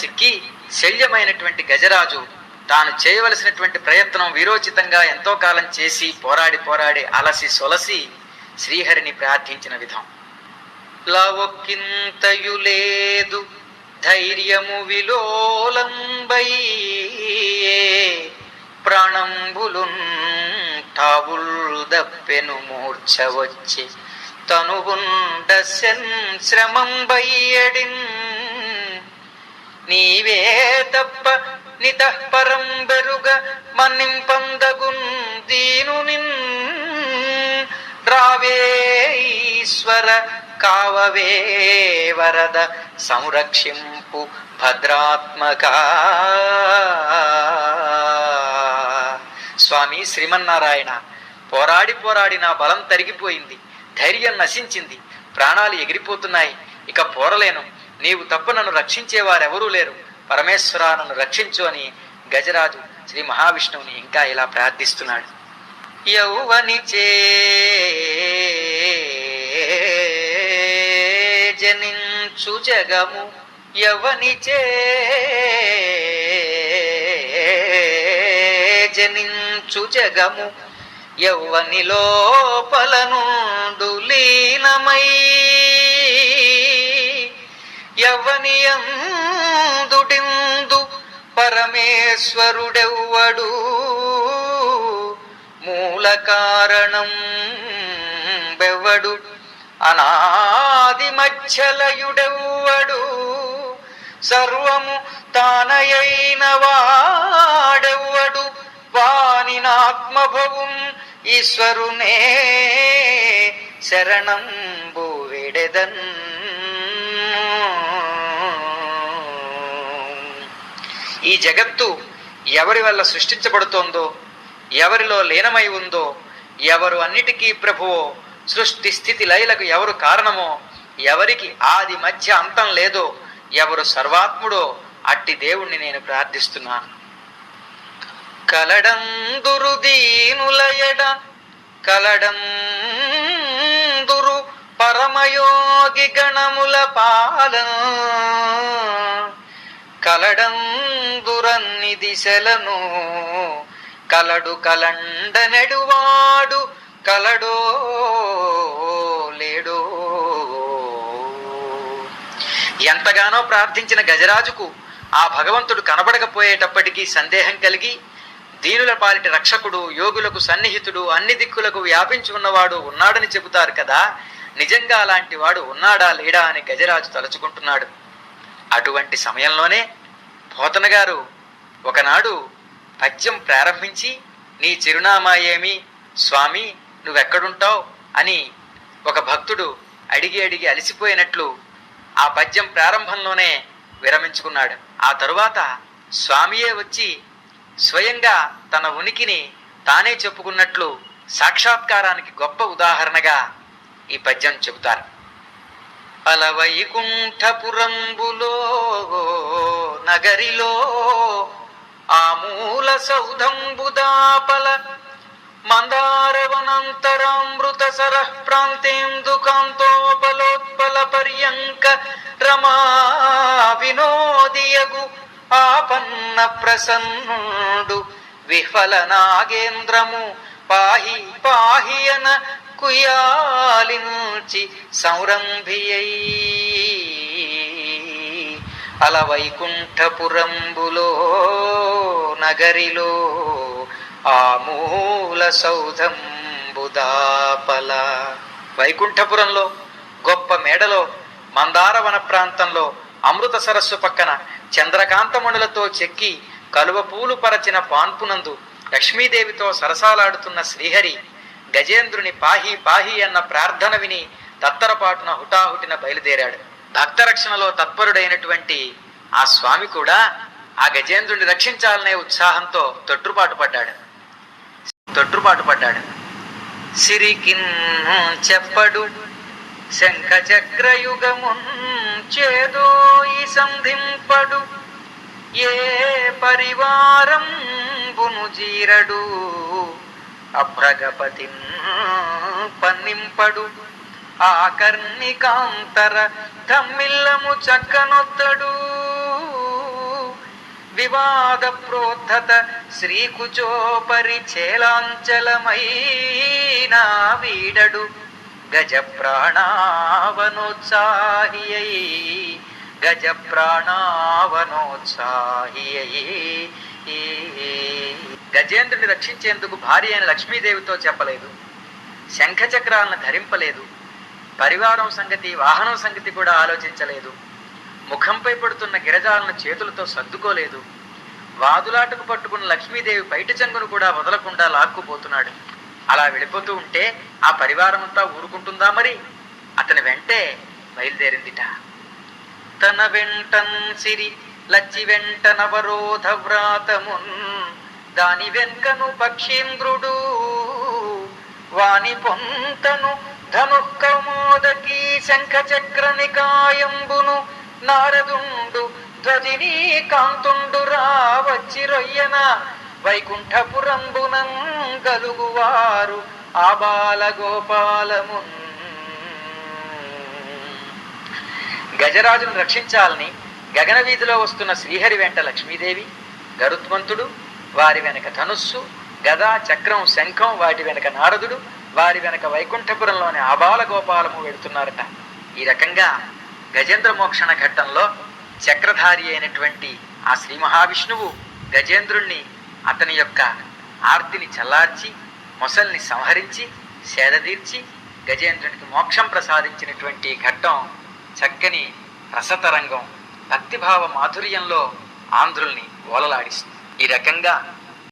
చిక్కి శల్యమైనటువంటి గజరాజు తాను చేయవలసినటువంటి ప్రయత్నం వీరోచితంగా ఎంతో కాలం చేసి పోరాడి అలసి సొలసి శ్రీహరిని ప్రార్థించిన విధం. లవొక్కింతయు లేదు ధైర్యము విలోలంబయ్యే ప్రాణంబులున్ టావుల్ దప్పెను మూర్ఛ వచ్చి తనుగుండ శ్రమంబయ్యడిన్ నీవే తప్ప నితఃపరం బెరుగ మన్నింపందగున్ దీనునిన్ రావే ఈశ్వర కావవే వరద సంరక్షింపు భద్రాత్మక. స్వామి శ్రీమన్నారాయణ, పోరాడి నా బలం తరిగిపోయింది, ధైర్యం నశించింది, ప్రాణాలు ఎగిరిపోతున్నాయి, ఇక పోరలేను, నీవు తప్ప నన్ను రక్షించేవారెవరూ లేరు, పరమేశ్వర నన్ను రక్షించు అని గజరాజు శ్రీ మహావిష్ణువుని ఇంకా ఇలా ప్రార్థిస్తున్నాడు. యౌవనిచే జనించు జగము యవనిచే జనించు జగము యౌవని లోపల నుండు లీనమై యవ్వనియందుడిందు పరమేశ్వరుడెవ్వడు మూల కారణం బెవ్వడు అనాది మధ్యలయుడెవ్వడు సర్వము తానయైన వాడెవ్వడు వానినాత్మభవున్ ఈశ్వరునే శరణంబు వేడెదన్. ఈ జగత్తు ఎవరి వల్ల సృష్టించబడుతోందో, ఎవరిలో లీనమై ఉందో, ఎవరు అన్నిటికీ ప్రభువో, సృష్టి స్థితి లయలకు ఎవరు కారణమో, ఎవరికి ఆది మధ్య అంతం లేదో, ఎవరు సర్వాత్ముడో అట్టి దేవుణ్ణి నేను ప్రార్థిస్తున్నాను. కలడందురు దీనులయడ కలడందురు పరమయోగి గణముల పాలన కలడందురన్ని దిశలను కలడు కలండ నెడువాడు కలడో లేడో. ఎంతగానో ప్రార్థించిన గజరాజుకు ఆ భగవంతుడు కనబడకపోయేటప్పటికీ సందేహం కలిగి దీనుల పాలిటి రక్షకుడు, యోగులకు సన్నిహితుడు, అన్ని దిక్కులకు వ్యాపించి ఉన్నవాడు ఉన్నాడని చెబుతారు కదా, నిజంగా అలాంటి వాడు ఉన్నాడా లేడా అని గజరాజు తలుచుకుంటున్నాడు. అటువంటి సమయంలోనే పోతన గారు ఒకనాడు పద్యం ప్రారంభించి, నీ చిరునామా ఏమి స్వామి, నువ్వెక్కడుంటావు అని ఒక భక్తుడు అడిగి అలసిపోయినట్లు ఆ పద్యం ప్రారంభంలోనే విరమించుకున్నాడు. ఆ తరువాత స్వామియే వచ్చి స్వయంగా తన ఉనికిని తానే చెప్పుకున్నట్లు సాక్షాత్కారానికి గొప్ప ఉదాహరణగా ఈ పద్యం చెబుతారు. అలవైకుంఠపురంబులో నగరిలో ఆమూల సౌధంబుదాపల మందారవనంతరామృత సరః ప్రాంతేందు కాంతోపలోత్పల పర్యంక రమా వినోదియగు ఆపన్న ప్రసన్నుడు విఫల నాగేంద్రము పాహి పాహియన కుయాలించి సంరంభియై అలవైకుంఠపురంబులో నగరిలో ఆమూల సౌధంబుదాపల. వైకుంఠపురంలో గొప్ప మేడలో మందారవన ప్రాంతంలో అమృత సరస్సు పక్కన చంద్రకాంతమణులతో చెక్కి కలువ పూలు పరచిన పాన్పునందు లక్ష్మీదేవితో సరసాలాడుతున్న శ్రీహరి గజేంద్రుని పాహి పాహి అన్న ప్రార్థన విని తత్తరపాటున హుటాహుటిన బయలుదేరాడు. భక్తరక్షణలో తత్పరుడైనటువంటి ఆ స్వామి కూడా ఆ గజేంద్రుని రక్షించాలనే ఉత్సాహంతో తొట్టుపాటు పడ్డాడు. సిరికిన్ చెప్పడు శంఖ చక్రయుగమున్ చేదోయి సంధింపడు ఏ పరివారం బును జీరడు అభ్రగపతిన్ పన్నింపడు ఆకర్ణికాంతర ధమ్మిల్లము చక్కనొత్తడు వివాద ప్రోద్ధత శ్రీకుచోపరి చేలాంచలమైన వీడడు గజ ప్రాణావనోత్సాహియై గజ ప్రాణావనోత్సాహియై. గజేంద్రుని రక్షించేందుకు భార్య అయిన లక్ష్మీదేవితో చెప్పలేదు, శంఖచక్రాలను ధరింపలేదు, పరివారం సంగతి వాహనం సంగతి కూడా ఆలోచించలేదు, ముఖంపై పడుతున్న గిరజాలను చేతులతో సర్దుకోలేదు. వాదులాటకు పట్టుకున్న లక్ష్మీదేవి బయట చెంగును కూడా వదలకుండా లాక్కుపోతున్నాడు. అలా వెళ్ళిపోతూ ఉంటే ఆ పరివారమంతా ఊరుకుంటుందా మరి? అతని వెంటే బయలుదేరిందిట. తన వెంటన్ సిరి లచ్చి వెంట నవరోధ వ్రాతమున్ దాని వెంకను పక్షీంద్రుడు వాని పొంతను ధనుకమోదకీ శంఖ చక్ర నికాయంబును నారదుండు ధ్వజినీ కాంతుండు రావచ్చి రొయ్యన వైకుంఠపురంబునం గలుగువారు ఆబాల గోపాలమున్. గజరాజును రక్షించాలని గగన వీధిలో వస్తున్న శ్రీహరి వెంట లక్ష్మీదేవి, గరుత్మంతుడు, వారి వెనక ధనుస్సు, గద, చక్రం, శంఖం, వాటి వెనక నారదుడు, వారి వెనక వైకుంఠపురంలోని ఆబాల గోపాలము వెడుతున్నారట. ఈ రకంగా గజేంద్ర మోక్షణ ఘట్టంలో చక్రధారి అయినటువంటి ఆ శ్రీ మహావిష్ణువు గజేంద్రుణ్ణి అతని యొక్క ఆర్తిని చల్లార్చి మొసల్ని సంహరించి సేదదీర్చి గజేంద్రునికి మోక్షం ప్రసాదించినటువంటి ఘట్టం చక్కని రసతరంగం భక్తిభావ మాధుర్యంలో ఆంధ్రుల్ని ఓలలాడిస్తుంది. ఈ రకంగా